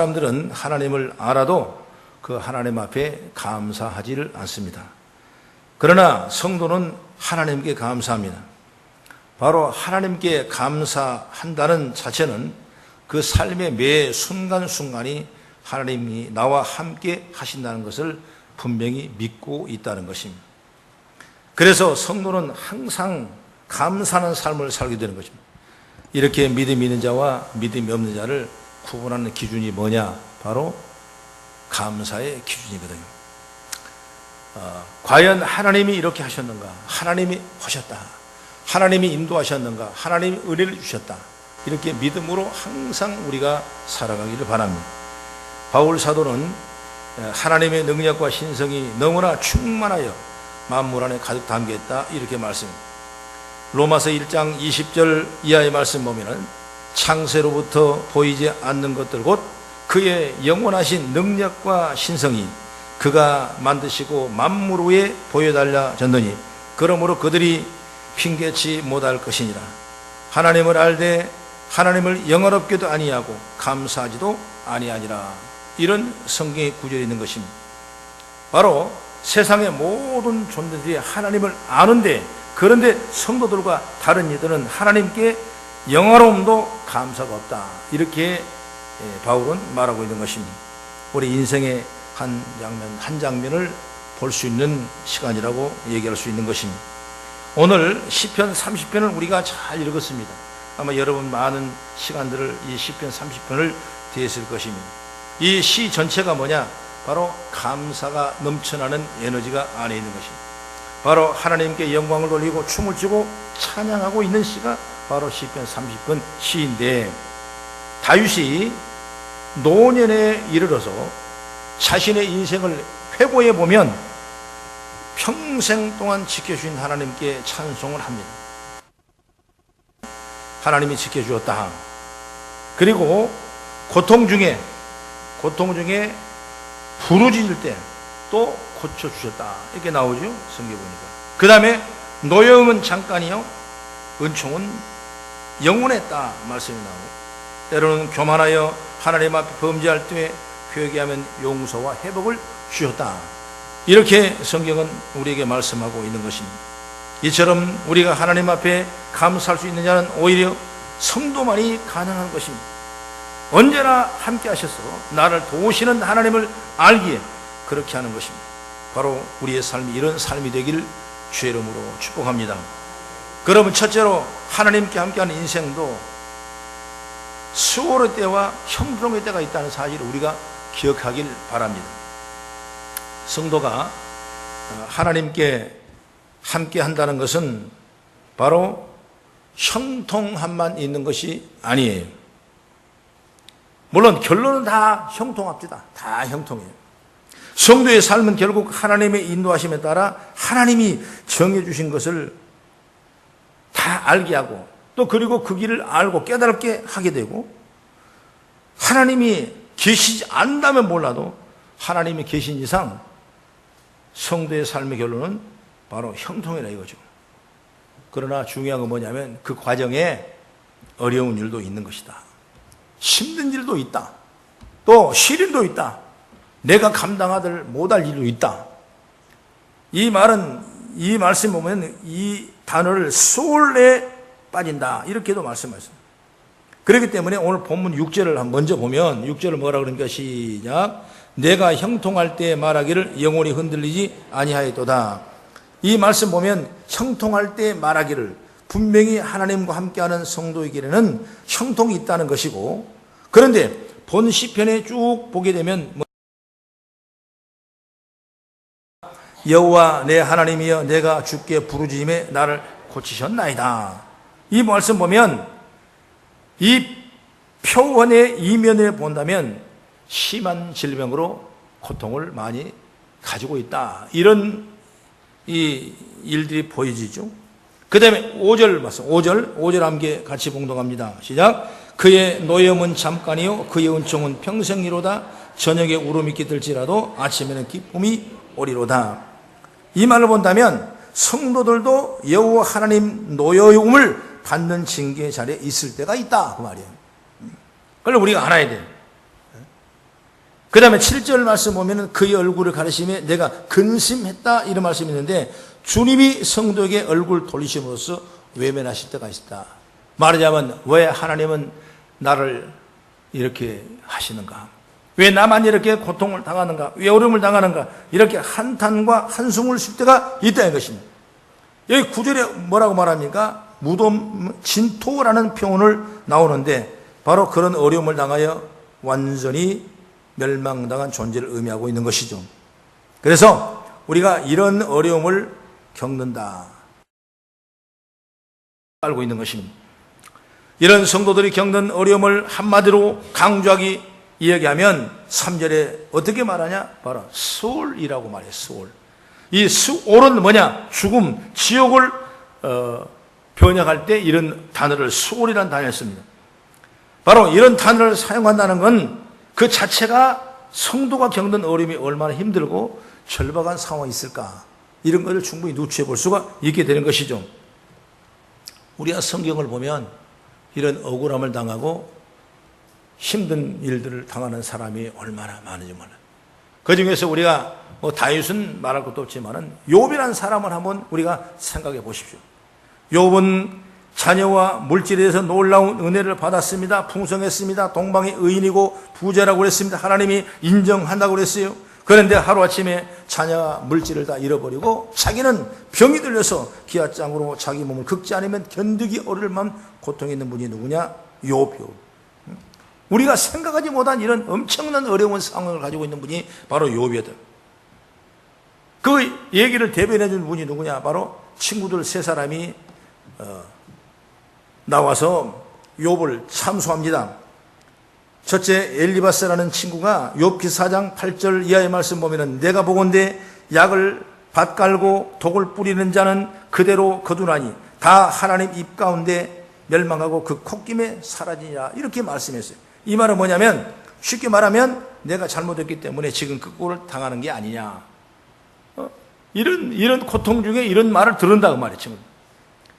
사람들은 하나님을 알아도 그 하나님 앞에 감사하지를 않습니다. 그러나 성도는 하나님께 감사합니다. 바로 하나님께 감사한다는 자체는 그 삶의 매 순간순간이 하나님이 나와 함께 하신다는 것을 분명히 믿고 있다는 것입니다. 그래서 성도는 항상 감사하는 삶을 살게 되는 것입니다. 이렇게 믿음이 있는 자와 믿음이 없는 자를 구분하는 기준이 뭐냐? 바로 감사의 기준이거든요. 과연 하나님이 이렇게 하셨는가? 하나님이 하셨다. 하나님이 인도하셨는가? 하나님이 은혜를 주셨다. 이렇게 믿음으로 항상 우리가 살아가기를 바랍니다. 바울 사도는 하나님의 능력과 신성이 너무나 충만하여 만물 안에 가득 담겨있다 이렇게 말씀합니다. 로마서 1장 20절 이하의 말씀 보면은 창세로부터 보이지 않는 것들 곧 그의 영원하신 능력과 신성이 그가 만드시고 만물 위에 보여달라 졌느니 그러므로 그들이 핑계치 못할 것이니라. 하나님을 알되 하나님을 영화롭게도 아니하고 감사하지도 아니하니라. 이런 성경의 구절이 있는 것입니다. 바로 세상의 모든 존재들이 하나님을 아는데 그런데 성도들과 다른 이들은 하나님께 영화로움도 감사가 없다. 이렇게 바울은 말하고 있는 것입니다. 우리 인생의 한 장면을 볼 수 있는 시간이라고 얘기할 수 있는 것입니다. 오늘 시편 30편을 우리가 잘 읽었습니다. 아마 여러분 많은 시간들을 이 시편 30편을 대했을 것입니다. 이 시 전체가 뭐냐? 바로 감사가 넘쳐나는 에너지가 안에 있는 것입니다. 바로 하나님께 영광을 돌리고 춤을 추고 찬양하고 있는 시가 바로 시편 30편 시인데, 다윗이 노년에 이르러서 자신의 인생을 회고해 보면 평생 동안 지켜주신 하나님께 찬송을 합니다. 하나님이 지켜주었다. 그리고 고통 중에 부르짖을 때 또 고쳐주셨다. 이렇게 나오죠, 성경 보니까. 그 다음에 노여움은 잠깐이요 은총은 영원했다 말씀이 나오고, 때로는 교만하여 하나님 앞에 범죄할 때 회개하면 용서와 회복을 주셨다. 이렇게 성경은 우리에게 말씀하고 있는 것입니다. 이처럼 우리가 하나님 앞에 감사할 수 있는 자는 오히려 성도만이 가능한 것입니다. 언제나 함께 하셔서 나를 도우시는 하나님을 알기에 그렇게 하는 것입니다. 바로 우리의 삶이 이런 삶이 되기를 주의 이름으로 축복합니다. 그러면 첫째로 하나님께 함께하는 인생도 수고의 때와 형통의 때가 있다는 사실을 우리가 기억하길 바랍니다. 성도가 하나님께 함께 한다는 것은 바로 형통함만 있는 것이 아니에요. 물론 결론은 다 형통합니다. 다 형통해요. 성도의 삶은 결국 하나님의 인도하심에 따라 하나님이 정해주신 것을 다 알게 하고, 또 그리고 그 길을 알고 깨달게 하게 되고, 하나님이 계시지 않다면 몰라도 하나님이 계신 이상 성도의 삶의 결론은 바로 형통이라 이거죠. 그러나 중요한 건 뭐냐면 그 과정에 어려운 일도 있는 것이다. 힘든 일도 있다. 또 시련도 있다. 내가 감당하지 못할 일도 있다. 이 말씀 보면 이 단어를 소울에 빠진다 이렇게도 말씀하셨습니다. 그렇기 때문에 오늘 본문 6절을 먼저 보면 6절을 뭐라 그러니까 시작. 내가 형통할 때 말하기를 영혼이 흔들리지 아니하였도다. 이 말씀 보면 형통할 때 말하기를, 분명히 하나님과 함께하는 성도에게는 형통이 있다는 것이고, 그런데 본 시편에 쭉 보게 되면 여호와 내 하나님이여 내가 주께 부르짖음에 나를 고치셨나이다. 이 말씀 보면 이 표현의 이면을 본다면 심한 질병으로 고통을 많이 가지고 있다. 이런 이 일들이 보여지죠. 그 다음에 5절 말씀, 5절 함께 같이 봉독합니다. 시작. 그의 노염은 잠깐이요 그의 은총은 평생이로다. 저녁에 울음이 깃들지라도 아침에는 기쁨이 오리로다. 이 말을 본다면 성도들도 여호와 하나님 노여움을 받는 징계의 자리에 있을 때가 있다 그 말이에요. 그걸 우리가 알아야 돼요. 그 다음에 7절 말씀 보면은 그의 얼굴을 가리시며 내가 근심했다 이런 말씀이 있는데 주님이 성도에게 얼굴 돌리심으로써 외면하실 때가 있다. 말하자면 왜 하나님은 나를 이렇게 하시는가? 왜 나만 이렇게 고통을 당하는가? 왜 어려움을 당하는가? 이렇게 한탄과 한숨을 쉴 때가 있다 이것입니다. 여기 9절에 뭐라고 말합니까? 무덤 진토라는 표현을 나오는데 바로 그런 어려움을 당하여 완전히 멸망당한 존재를 의미하고 있는 것이죠. 그래서 우리가 이런 어려움을 겪는다 알고 있는 것입니다. 이런 성도들이 겪는 어려움을 한마디로 강조하기 이야기하면 3절에 어떻게 말하냐? 바로 수월이라고 말해요. 수월. 이 수월은 뭐냐? 죽음, 지옥을 번역할 때 이런 단어를 수월이라는 단어를 씁니다. 바로 이런 단어를 사용한다는 건 그 자체가 성도가 겪는 어려움이 얼마나 힘들고 절박한 상황이 있을까 이런 것을 충분히 누추해 볼 수가 있게 되는 것이죠. 우리가 성경을 보면 이런 억울함을 당하고 힘든 일들을 당하는 사람이 얼마나 많은지 몰라요. 그 중에서 우리가 다윗은 말할 것도 없지만은 욥이라는 사람을 한번 우리가 생각해 보십시오. 욥은 자녀와 물질에 대해서 놀라운 은혜를 받았습니다. 풍성했습니다. 동방의 의인이고 부자라고 그랬습니다. 하나님이 인정한다고 그랬어요. 그런데 하루아침에 자녀와 물질을 다 잃어버리고 자기는 병이 들려서 기아장으로 자기 몸을 긁지 않으면 견디기 어려울 만한 고통이 있는 분이 누구냐? 욥. 우리가 생각하지 못한 이런 엄청난 어려운 상황을 가지고 있는 분이 바로 욥이었다. 그 얘기를 대변해 준 분이 누구냐? 바로 친구들 세 사람이 나와서 욥을 참소합니다. 첫째 엘리바스라는 친구가 욥기 4장 8절 이하의 말씀 보면은 내가 보건대 약을 밭 깔고 독을 뿌리는 자는 그대로 거두나니 다 하나님 입 가운데 멸망하고 그 콧김에 사라지니라 이렇게 말씀했어요. 이 말은 뭐냐면 쉽게 말하면 내가 잘못했기 때문에 지금 그 꼴을 당하는 게 아니냐. 이런 고통 중에 이런 말을 들은다 그 말이죠.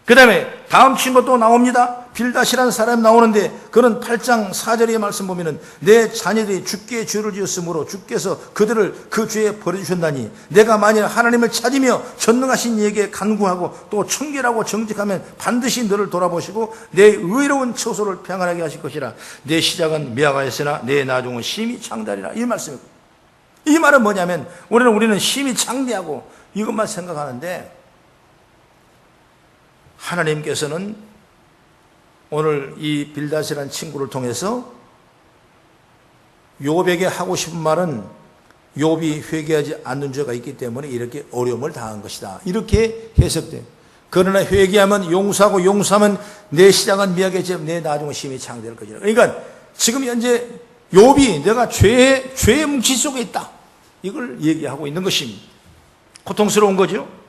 그 다음에 다음 친구 또 나옵니다. 빌닷이라는 사람이 나오는데 그는 8장 4절의 말씀 보면은 내 자녀들이 주께 죄를 지었으므로 주께서 그들을 그 죄에 버려주셨나니 내가 만일 하나님을 찾으며 전능하신 이에게 간구하고 또 청결하고 정직하면 반드시 너를 돌아보시고 내 의로운 처소를 평안하게 하실 것이라. 내 시작은 미약하였으나 내 나중은 심히 창대하리라. 이 말씀입니다. 이 말은 뭐냐면 우리는 심히 창대하고 이것만 생각하는데 하나님께서는 오늘 이 빌닷이라는 친구를 통해서 욥에게 하고 싶은 말은 욥이 회개하지 않는 죄가 있기 때문에 이렇게 어려움을 당한 것이다. 이렇게 해석돼요. 그러나 회개하면 용서하고 용서하면 내 시작은 미약해져 내 나중은 심히 창대할 것이다. 그러니까 지금 현재 욥이 내가 죄의 뭉치 속에 있다. 이걸 얘기하고 있는 것입니다. 고통스러운 거죠.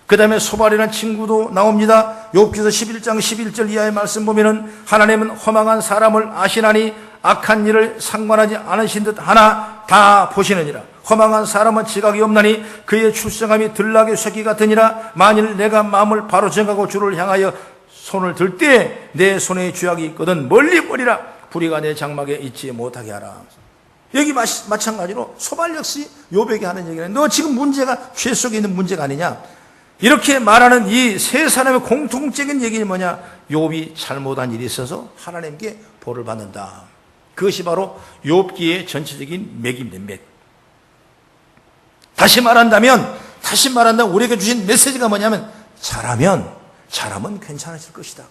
그 다음에 소발이라는 친구도 나옵니다. 욥기서 11장 11절 이하의 말씀 보면은 하나님은 허망한 사람을 아시나니 악한 일을 상관하지 않으신 듯 하나 다 보시느니라. 허망한 사람은 지각이 없나니 그의 출생함이 들나귀 새끼 같으니라. 만일 내가 마음을 바로 정하고 주를 향하여 손을 들 때 내 손에 죄악이 있거든 멀리 버리라. 불의가 내 장막에 있지 못하게 하라. 여기 마찬가지로 소발 역시 욥에게 하는 얘기는 너 지금 문제가 죄 속에 있는 문제가 아니냐. 이렇게 말하는 이 세 사람의 공통적인 얘기는 뭐냐? 욥이 잘못한 일이 있어서 하나님께 벌을 받는다. 그것이 바로 욥기의 전체적인 맥입니다. 맥. 다시 말한다면 우리에게 주신 메시지가 뭐냐면 잘하면 괜찮아질 것이다.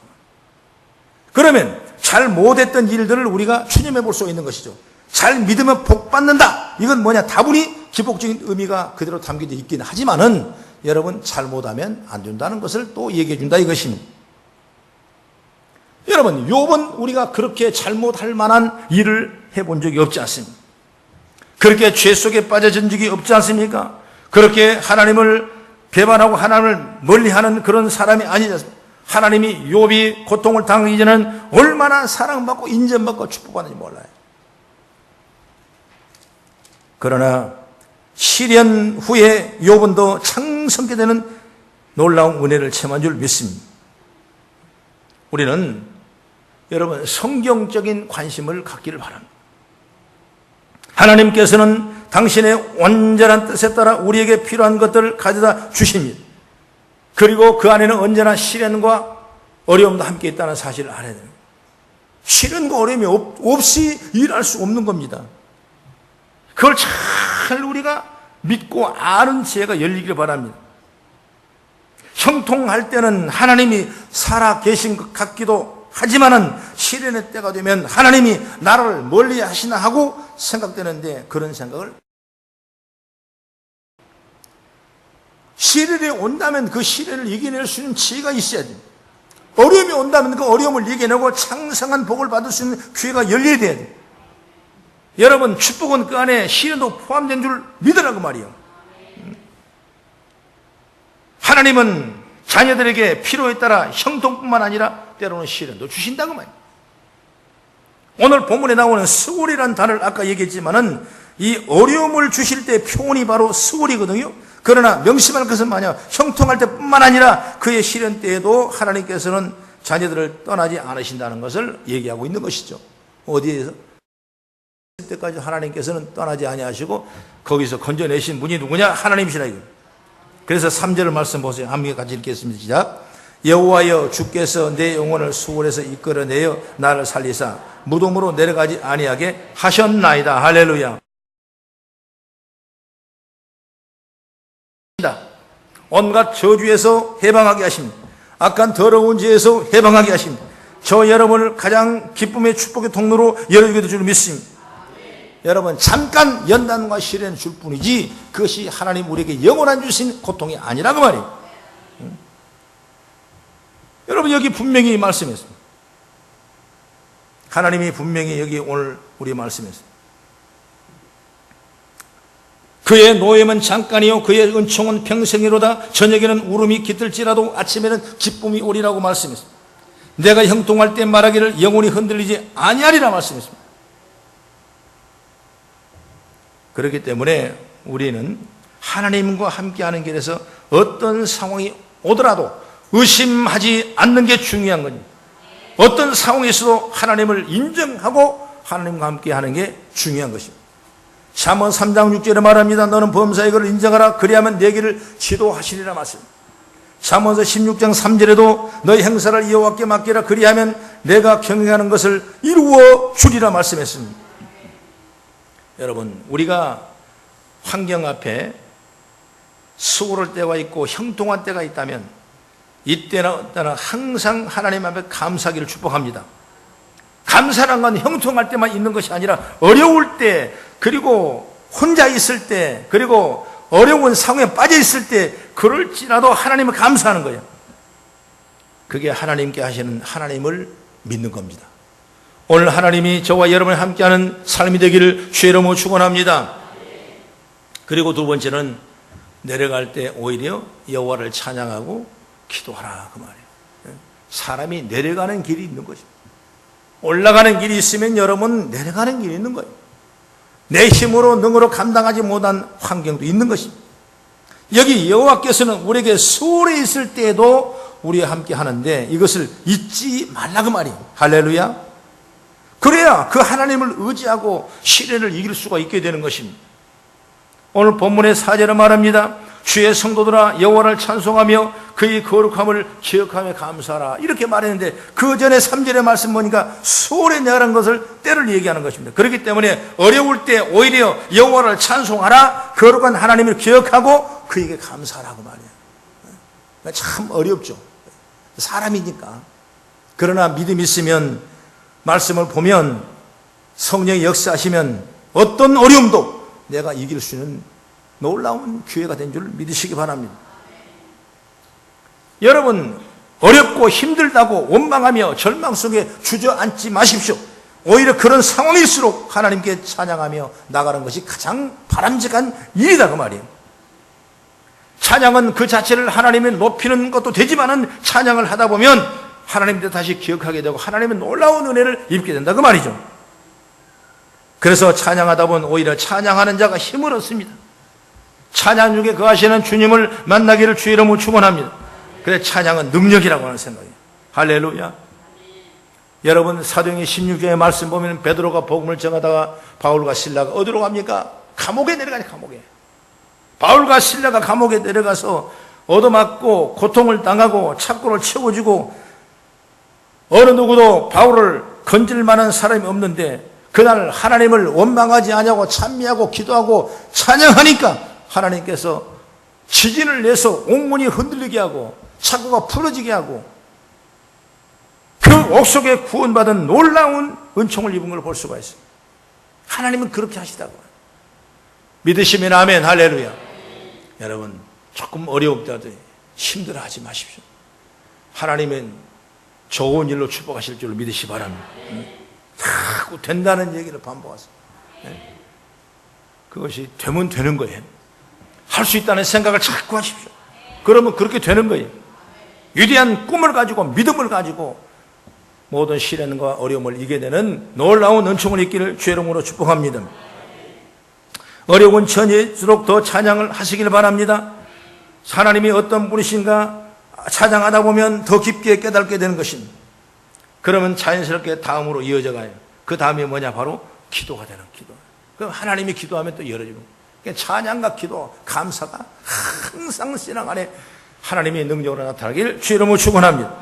그러면 잘 못했던 일들을 우리가 추념해 볼 수 있는 것이죠. 잘 믿으면 복 받는다. 이건 뭐냐? 다분히 기복적인 의미가 그대로 담겨져 있긴 하지만은 여러분 잘못하면 안 된다는 것을 또 얘기해 준다 이것입니다. 여러분 욥은 우리가 그렇게 잘못할 만한 일을 해본 적이 없지 않습니까? 그렇게 죄 속에 빠져진 적이 없지 않습니까? 그렇게 하나님을 배반하고 하나님을 멀리하는 그런 사람이 아니지 않습니까? 하나님이 욥이 고통을 당하기 전에는 얼마나 사랑받고 인정받고 축복받는지 몰라요. 그러나 시련 후에 욥은 더 창성케 되는 놀라운 은혜를 체험한 줄 믿습니다. 우리는 여러분 성경적인 관심을 갖기를 바랍니다. 하나님께서는 당신의 온전한 뜻에 따라 우리에게 필요한 것들을 가져다 주십니다. 그리고 그 안에는 언제나 시련과 어려움도 함께 있다는 사실을 알아야 됩니다. 시련과 어려움이 없이 일할 수 없는 겁니다. 그걸 잘 우리가 믿고 아는 지혜가 열리기를 바랍니다. 형통할 때는 하나님이 살아 계신 것 같기도 하지만은 시련의 때가 되면 하나님이 나를 멀리 하시나 하고 생각되는데, 그런 생각을, 시련이 온다면 그 시련을 이겨낼 수 있는 지혜가 있어야 됩니다. 어려움이 온다면 그 어려움을 이겨내고 창성한 복을 받을 수 있는 기회가 열려야 돼야 돼요. 여러분, 축복은 그 안에 시련도 포함된 줄 믿으라고 말이에요. 하나님은 자녀들에게 필요에 따라 형통뿐만 아니라 때로는 시련도 주신다고 말이에요. 오늘 본문에 나오는 스골이라는 단어를 아까 얘기했지만은 이 어려움을 주실 때 표현이 바로 스골이거든요. 그러나 명심할 것은 뭐냐, 형통할 때뿐만 아니라 그의 시련 때에도 하나님께서는 자녀들을 떠나지 않으신다는 것을 얘기하고 있는 것이죠. 어디에서? 때까지 하나님께서는 떠나지 아니하시고 거기서 건져내신 분이 누구냐? 하나님이시라 이거. 그래서 3절 말씀 보세요. 함께 같이 읽겠습니다. 시작. 여호와여, 주께서 내 영혼을 수월에서 이끌어내어 나를 살리사 무덤으로 내려가지 아니하게 하셨나이다. 할렐루야. 온갖 저주에서 해방하게 하십니다. 악한 더러운 죄에서 해방하게 하십니다. 저 여러분을 가장 기쁨의 축복의 통로로 열어주게 될 줄 믿습니다. 여러분, 잠깐 연단과 시련을 줄 뿐이지 그것이 하나님 우리에게 영원한 주신 고통이 아니라고 말이에요. 여러분, 여기 분명히 말씀했습니다. 하나님이 분명히 여기 오늘 우리 말씀했습니다. 그의 노염은 잠깐이요 그의 은총은 평생이로다. 저녁에는 울음이 깃들지라도 아침에는 기쁨이 오리라고 말씀했습니다. 내가 형통할 때 말하기를 영혼이 흔들리지 아니하리라 말씀했습니다. 그렇기 때문에 우리는 하나님과 함께하는 길에서 어떤 상황이 오더라도 의심하지 않는 게 중요한 겁니다. 어떤 상황에서도 하나님을 인정하고 하나님과 함께하는 게 중요한 것입니다. 잠언 3장 6절에 말합니다. 너는 범사의 것을 인정하라. 그리하면 내 길을 지도하시리라 말씀. 잠언서 16장 3절에도 너희 행사를 여호와께 맡기라. 그리하면 내가 경영하는 것을 이루어 주리라 말씀했습니다. 여러분, 우리가 환경 앞에 수고할 때가 있고 형통한 때가 있다면 이때나 항상 하나님 앞에 감사하기를 축복합니다. 감사란 건 형통할 때만 있는 것이 아니라 어려울 때, 그리고 혼자 있을 때, 그리고 어려운 상황에 빠져 있을 때, 그럴지라도 하나님을 감사하는 거예요. 그게 하나님께 하시는 하나님을 믿는 겁니다. 오늘 하나님이 저와 여러분이 함께하는 삶이 되기를 주의 이름으로 축원합니다. 그리고 두 번째는 내려갈 때 오히려 여호와를 찬양하고 기도하라 그 말이에요. 사람이 내려가는 길이 있는 것입니다. 올라가는 길이 있으면 여러분 내려가는 길이 있는 거예요. 내 힘으로 능으로 감당하지 못한 환경도 있는 것입니다. 여기 여호와께서는 우리에게 수월에 있을 때에도 우리와 함께 하는데 이것을 잊지 말라 그 말이에요. 할렐루야. 그래야 그 하나님을 의지하고 시련을 이길 수가 있게 되는 것입니다. 오늘 본문의 4절에 말합니다. 주의 성도들아 여호와를 찬송하며 그의 거룩함을 기억하며 감사하라. 이렇게 말했는데 그 전에 3절의 말씀 보니까 수월에 내가는 것을 때를 얘기하는 것입니다. 그렇기 때문에 어려울 때 오히려 여호와를 찬송하라. 거룩한 하나님을 기억하고 그에게 감사하라고 말이에요. 참 어렵죠. 사람이니까. 그러나 믿음이 있으면 말씀을 보면 성령이 역사하시면 어떤 어려움도 내가 이길 수 있는 놀라운 기회가 된 줄 믿으시기 바랍니다. 여러분, 어렵고 힘들다고 원망하며 절망 속에 주저앉지 마십시오. 오히려 그런 상황일수록 하나님께 찬양하며 나가는 것이 가장 바람직한 일이다 그 말이에요. 찬양은 그 자체를 하나님을 높이는 것도 되지만은 찬양을 하다 보면 하나님께 다시 기억하게 되고 하나님의 놀라운 은혜를 입게 된다 그 말이죠. 그래서 찬양하다 보면 오히려 찬양하는 자가 힘을 얻습니다. 찬양 중에 거하시는 주님을 만나기를 주의 이름으로 축원합니다. 그래 찬양은 능력이라고 하는 생각이에요. 할렐루야. 여러분 사도행전 16장의 말씀 보면 베드로가 복음을 전하다가 바울과 실라가 어디로 갑니까? 감옥에 내려가니 감옥에. 바울과 실라가 감옥에 내려가서 얻어맞고 고통을 당하고 착고를 채워주고 어느 누구도 바울을 건질 만한 사람이 없는데 그날 하나님을 원망하지 않냐고 찬미하고 기도하고 찬양하니까 하나님께서 지진을 내서 옥문이 흔들리게 하고 착고가 풀어지게 하고 그 옥속에 구원받은 놀라운 은총을 입은 걸 볼 수가 있어요. 하나님은 그렇게 하시다고. 믿으시면 아멘. 할렐루야. 여러분 조금 어려울지라도 힘들어하지 마십시오. 하나님은 좋은 일로 축복하실 줄로 믿으시 바랍니다. 자꾸 된다는 얘기를 반복하세요. 그것이 되면 되는 거예요. 할 수 있다는 생각을 자꾸 하십시오. 그러면 그렇게 되는 거예요. 위대한 꿈을 가지고 믿음을 가지고 모든 시련과 어려움을 이겨내는 놀라운 은총을 있기를 주의 이름으로 축복합니다. 어려운 처지일수록 더 찬양을 하시길 바랍니다. 하나님이 어떤 분이신가 찬양하다 보면 더 깊게 깨닫게 되는 것입니다. 그러면 자연스럽게 다음으로 이어져 가요. 그 다음이 뭐냐? 바로 기도가 되는 기도. 그럼 하나님이 기도하면 또 열어주는 거예요. 찬양과 기도, 감사가 항상 신앙 안에 하나님의 능력으로 나타나길 주의 이름으로 축원합니다.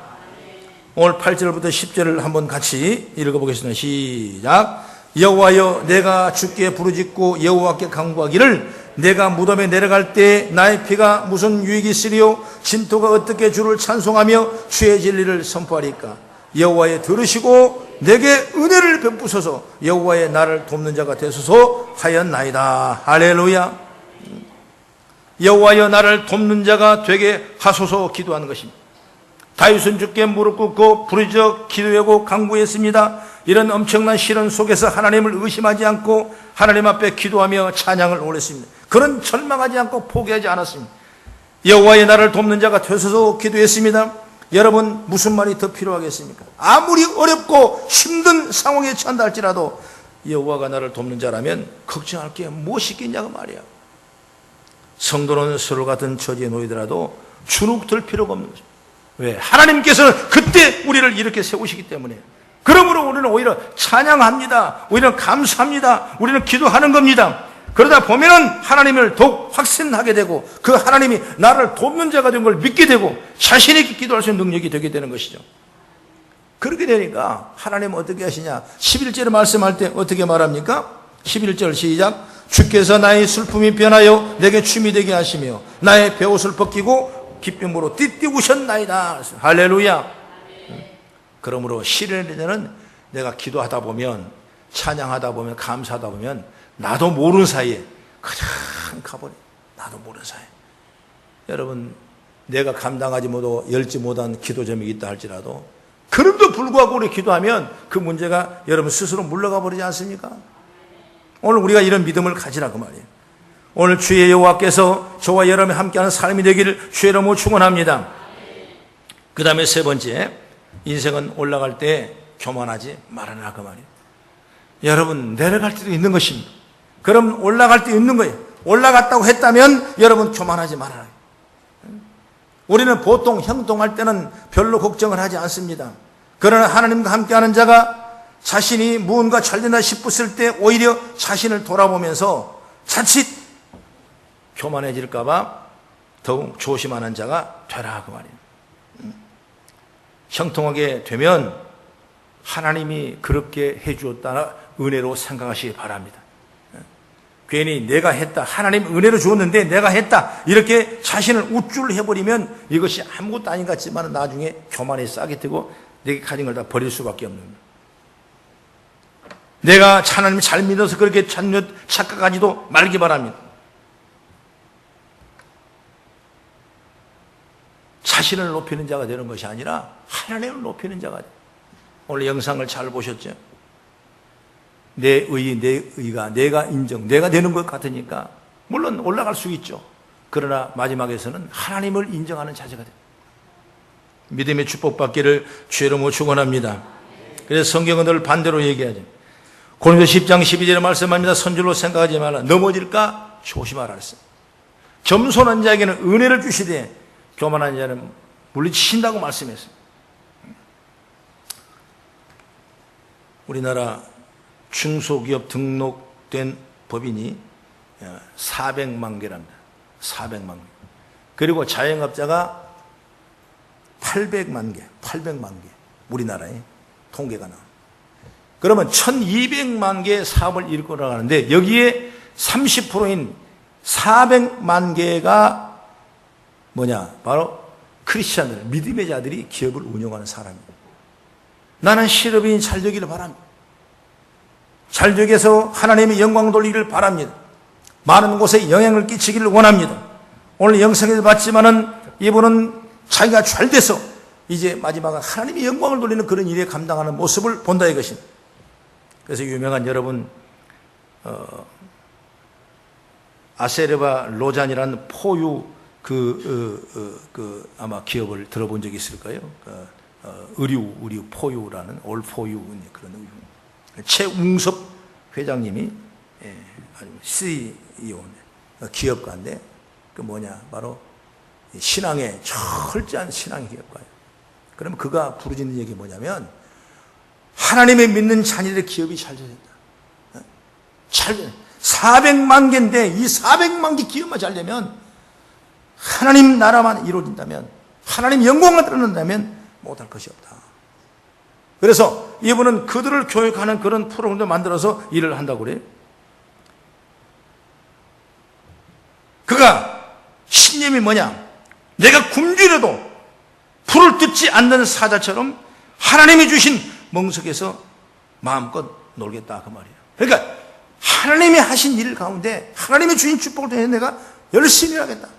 오늘 8절부터 10절을 한번 같이 읽어보겠습니다. 시작. 여호와여 내가 주께 부르짖고 여호와께 간구하기를 내가 무덤에 내려갈 때 나의 피가 무슨 유익이 있으리요 진토가 어떻게 주를 찬송하며 주의 진리를 선포하리까. 여호와여 들으시고 내게 은혜를 베푸소서. 여호와의 나를 돕는 자가 되소서 하였나이다. 할렐루야. 여호와여 나를 돕는 자가 되게 하소서 기도하는 것입니다. 다윗은 주께 무릎 꿇고 부르짖어 기도하고 간구했습니다. 이런 엄청난 시련 속에서 하나님을 의심하지 않고 하나님 앞에 기도하며 찬양을 올렸습니다. 그런 절망하지 않고 포기하지 않았습니다. 여호와의 나를 돕는 자가 되소서 기도했습니다. 여러분 무슨 말이 더 필요하겠습니까? 아무리 어렵고 힘든 상황에 처한다 할지라도 여호와가 나를 돕는 자라면 걱정할 게 무엇이 있겠냐고 말이야. 성도는 서로 같은 처지에 놓이더라도 주눅들 필요가 없는 거죠. 왜? 하나님께서는 그때 우리를 이렇게 세우시기 때문에. 그러므로 우리는 오히려 찬양합니다. 우리는 감사합니다. 우리는 기도하는 겁니다. 그러다 보면은 하나님을 더욱 확신하게 되고 그 하나님이 나를 돕는 자가 된 걸 믿게 되고 자신 있게 기도할 수 있는 능력이 되게 되는 것이죠. 그렇게 되니까 하나님은 어떻게 하시냐? 11절에 말씀할 때 어떻게 말합니까? 11절 시작. 주께서 나의 슬픔이 변하여 내게 춤이 되게 하시며 나의 베옷을 벗기고 기쁨으로 띠띠우셨나이다. 할렐루야. 그러므로 시련에는 내가 기도하다 보면 찬양하다 보면 감사하다 보면 나도 모르는 사이에 그냥 가버려. 나도 모르는 사이에. 여러분 내가 감당하지 못하고 열지 못한 기도점이 있다 할지라도 그럼도 불구하고 우리 기도하면 그 문제가 여러분 스스로 물러가 버리지 않습니까? 오늘 우리가 이런 믿음을 가지라고 말이에요. 오늘 주의 여호와께서 저와 여러분이 함께하는 삶이 되기를 주의 이름으로 축원합니다. 그 다음에 세 번째, 인생은 올라갈 때 교만하지 말아라 그 말이에요. 여러분 내려갈 때도 있는 것입니다. 그럼 올라갈 때 있는 거예요. 올라갔다고 했다면 여러분 교만하지 말아라. 우리는 보통 형통할 때는 별로 걱정을 하지 않습니다. 그러나 하나님과 함께하는 자가 자신이 무언가 잘된다 싶었을 때 오히려 자신을 돌아보면서 자칫 교만해질까봐 더욱 조심하는 자가 되라 그 말이에요. 형통하게 되면 하나님이 그렇게 해주었다나 은혜로 생각하시기 바랍니다. 괜히 내가 했다, 하나님 은혜로 주었는데 내가 했다 이렇게 자신을 우쭐해버리면 이것이 아무것도 아닌 것 같지만 나중에 교만이 싹이 트고 내가 가진 걸 다 버릴 수밖에 없는 거예요. 내가 하나님 잘 믿어서 그렇게 착각하지도 말기 바랍니다. 자신을 높이는 자가 되는 것이 아니라 하나님을 높이는 자가 돼요. 오늘 영상을 잘 보셨죠? 내 의가 내가 인정, 내가 되는 것 같으니까 물론 올라갈 수 있죠. 그러나 마지막에서는 하나님을 인정하는 자세가 돼요. 믿음의 축복받기를 주의 이름으로 축원합니다. 그래서 성경은 늘 반대로 얘기하죠. 고린도서 10장 12절에 말씀합니다. 선줄로 생각하지 말라. 넘어질까 조심하라 그랬어요. 겸손한 자에게는 은혜를 주시되 교만한 자는 물리치신다고 말씀했어요. 우리나라 중소기업 등록된 법인이 400만 개랍니다. 400만 개. 그리고 자영업자가 800만 개, 800만 개. 우리나라에 통계가 나와. 그러면 1200만 개의 사업을 일궈 나가는데 여기에 30%인 400만 개가 뭐냐? 바로 크리스찬들, 믿음의 자들이 기업을 운영하는 사람입니다. 나는 실업인이 잘 되기를 바랍니다. 잘 되게 해서 하나님의 영광 돌리기를 바랍니다. 많은 곳에 영향을 끼치기를 원합니다. 오늘 영성을 받지만은 이분은 자기가 잘 돼서 이제 마지막은 하나님의 영광을 돌리는 그런 일에 감당하는 모습을 본다 이것입니다. 그래서 유명한 여러분 아세르바 로잔이라는 포유 아마 기업을 들어본 적이 있을 거예요. 의류 포유라는 올 포유 그런 의류. 최웅섭 회장님이 CEO 기업가인데 바로 신앙의 철저한 신앙의 기업가예요. 그러면 그가 부르짖는 얘기 뭐냐면 하나님의 믿는 자녀들의 기업이 잘 된다. 잘 400만 개인데 이 400만 개 기업만 잘 되면 하나님 나라만 이루어진다면 하나님 영광만 드러난다면 못할 것이 없다. 그래서 이분은 그들을 교육하는 그런 프로그램도 만들어서 일을 한다고 그래요. 그가 신념이 뭐냐? 내가 굶주려도 불을 뜯지 않는 사자처럼 하나님이 주신 멍석에서 마음껏 놀겠다 그 말이에요. 그러니까 하나님이 하신 일 가운데 하나님이 주신 축복을 통해 내가 열심히 하겠다.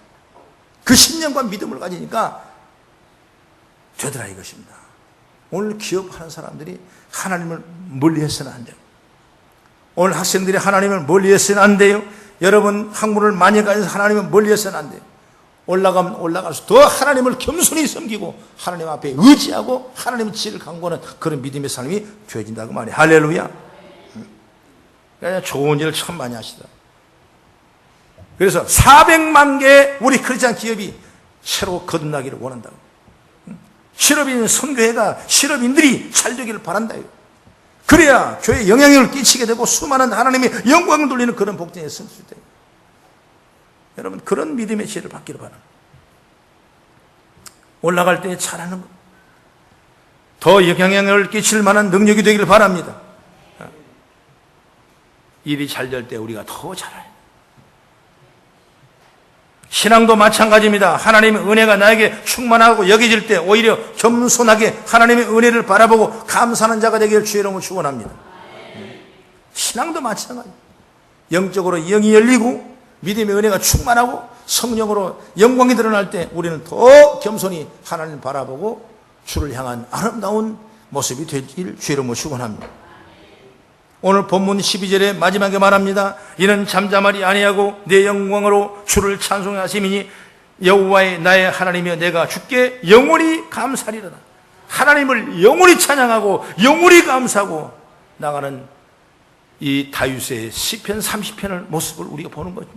그 신념과 믿음을 가지니까 되더라 이것입니다. 오늘 기업하는 사람들이 하나님을 멀리해서는 안 돼요. 오늘 학생들이 하나님을 멀리해서는 안 돼요. 여러분 학문을 많이 가져서 하나님을 멀리해서는 안 돼요. 올라가면 올라갈수록 더 하나님을 겸손히 섬기고 하나님 앞에 의지하고 하나님의 지혜를 강구하는 그런 믿음의 삶이 되어진다고 말이에요. 할렐루야. 그러니까 좋은 일을 참 많이 하시다. 그래서 400만 개의 우리 크리스찬 기업이 새로 거듭나기를 원한다고. 실업인 선교회가 실업인들이 잘 되기를 바란다. 그래야 교회에 영향력을 끼치게 되고 수많은 하나님의 영광을 돌리는 그런 복전에 쓸 수 있다. 여러분 그런 믿음의 지혜를 받기를 바랍니다. 올라갈 때 잘하는 것, 더 영향력을 끼칠 만한 능력이 되기를 바랍니다. 일이 잘 될 때 우리가 더 잘해요. 신앙도 마찬가지입니다. 하나님의 은혜가 나에게 충만하고 여겨질 때 오히려 겸손하게 하나님의 은혜를 바라보고 감사하는 자가 되기를 주의 이름으로 축원합니다. 신앙도 마찬가지. 영적으로 영이 열리고 믿음의 은혜가 충만하고 성령으로 영광이 드러날 때 우리는 더 겸손히 하나님을 바라보고 주를 향한 아름다운 모습이 되길 주의 이름으로 축원합니다. 오늘 본문 12절에 마지막에 말합니다. 이는 잠잠하리 아니하고 내 영광으로 주를 찬송하심이니 여호와의 나의 하나님이여 내가 주께 영원히 감사리로다. 하나님을 영원히 찬양하고 영원히 감사하고 나가는 이 다윗의 시편 30편의 모습을 우리가 보는 거죠.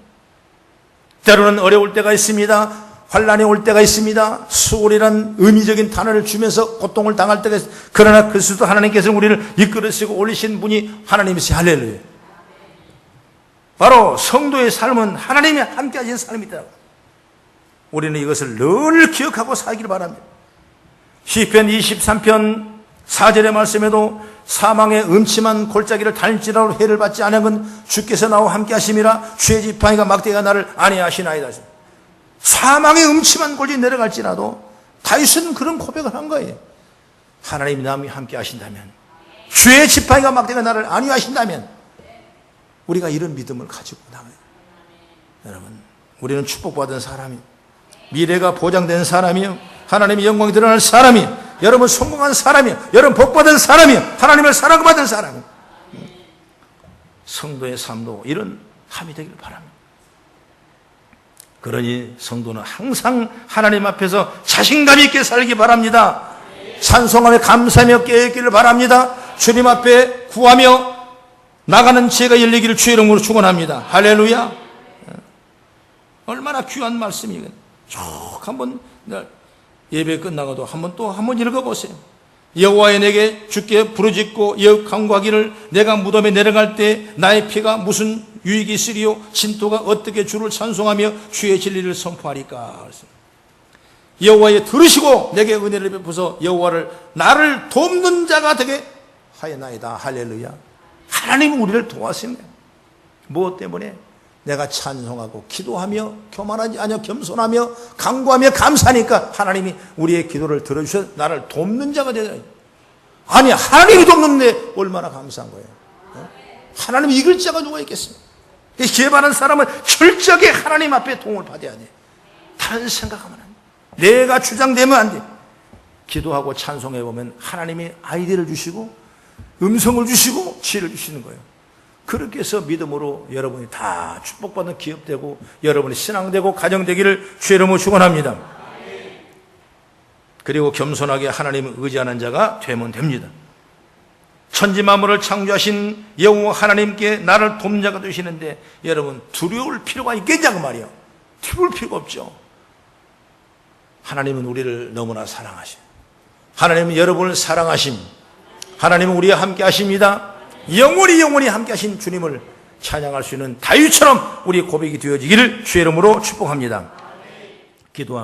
때로는 어려울 때가 있습니다. 환난이 올 때가 있습니다. 수월이란 의미적인 단어를 주면서 고통을 당할 때가 있습니다. 그러나 그 수도 하나님께서 우리를 이끌으시고 올리신 분이 하나님이시. 할렐루야. 바로 성도의 삶은 하나님이 함께 하신 삶이다. 우리는 이것을 늘 기억하고 살기를 바랍니다. 시편 23편 4절의 말씀에도 사망의 음침한 골짜기를 달릴지라도 해를 받지 않으면 주께서 나와 함께 하심이라 주의 지팡이가 막대기가 나를 안위하시나이다. 사망의 음침한 골이 내려갈지라도 다윗은 그런 고백을 한 거예요. 하나님이 나와 함께 하신다면, 주의 지팡이가 막대기가 나를 안위하신다면 우리가 이런 믿음을 가지고 나가요. 여러분 우리는 축복받은 사람이요, 미래가 보장된 사람이요, 하나님의 영광이 드러날 사람이요, 여러분 성공한 사람이요, 여러분 복받은 사람이요, 하나님을 사랑받은 사람이요. 성도의 삶도 이런 삶이 되기를 바랍니다. 그러니 성도는 항상 하나님 앞에서 자신감 있게 살기 바랍니다. 찬송하며 감사하며 깨어있기를 바랍니다. 주님 앞에 구하며 나가는 지혜가 열리기를 주의 이름으로 축원합니다. 할렐루야. 얼마나 귀한 말씀이겠. 쭉 한번 예배 끝나고도 한번 또 한번 읽어보세요. 여호와여 내게 주께 부르짖고 간구하기를 내가 무덤에 내려갈 때 나의 피가 무슨 유익이 있으리요 진토가 어떻게 주를 찬송하며 주의 진리를 선포하리까. 여호와여 들으시고 내게 은혜를 베푸소 여호와를 나를 돕는 자가 되게 하였나이다. 할렐루야. 하나님은 우리를 도와주시는 거예요. 무엇 때문에? 내가 찬송하고 기도하며 교만하지 않아 겸손하며 간구하며 감사하니까 하나님이 우리의 기도를 들어주셔서 나를 돕는 자가 되다. 아니 하나님이 돕는데 얼마나 감사한 거예요. 하나님이 이길 자가 누가 있겠어요? 기회받은 사람은 철저하게 하나님 앞에 도움을 받아야 돼. 다른 생각하면 안 돼. 내가 주장되면 안 돼. 기도하고 찬송해 보면 하나님이 아이디어를 주시고 음성을 주시고 지혜를 주시는 거예요. 그렇게 해서 믿음으로 여러분이 다 축복받는 기업되고 여러분이 신앙되고 가정되기를 주의 이름으로 축원합니다. 그리고 겸손하게 하나님을 의지하는 자가 되면 됩니다. 천지 만물을 창조하신 여호와 하나님께 나를 돕는 자가 되시는데 여러분 두려울 필요가 있겠냐고 말이에요. 두려울 필요가 없죠. 하나님은 우리를 너무나 사랑하셔요. 하나님은 여러분을 사랑하심. 하나님은 우리와 함께 하십니다. 영원히 함께 하신 주님을 찬양할 수 있는 다윗처럼 우리 고백이 되어지기를 주의 이름으로 축복합니다. 기도합니다.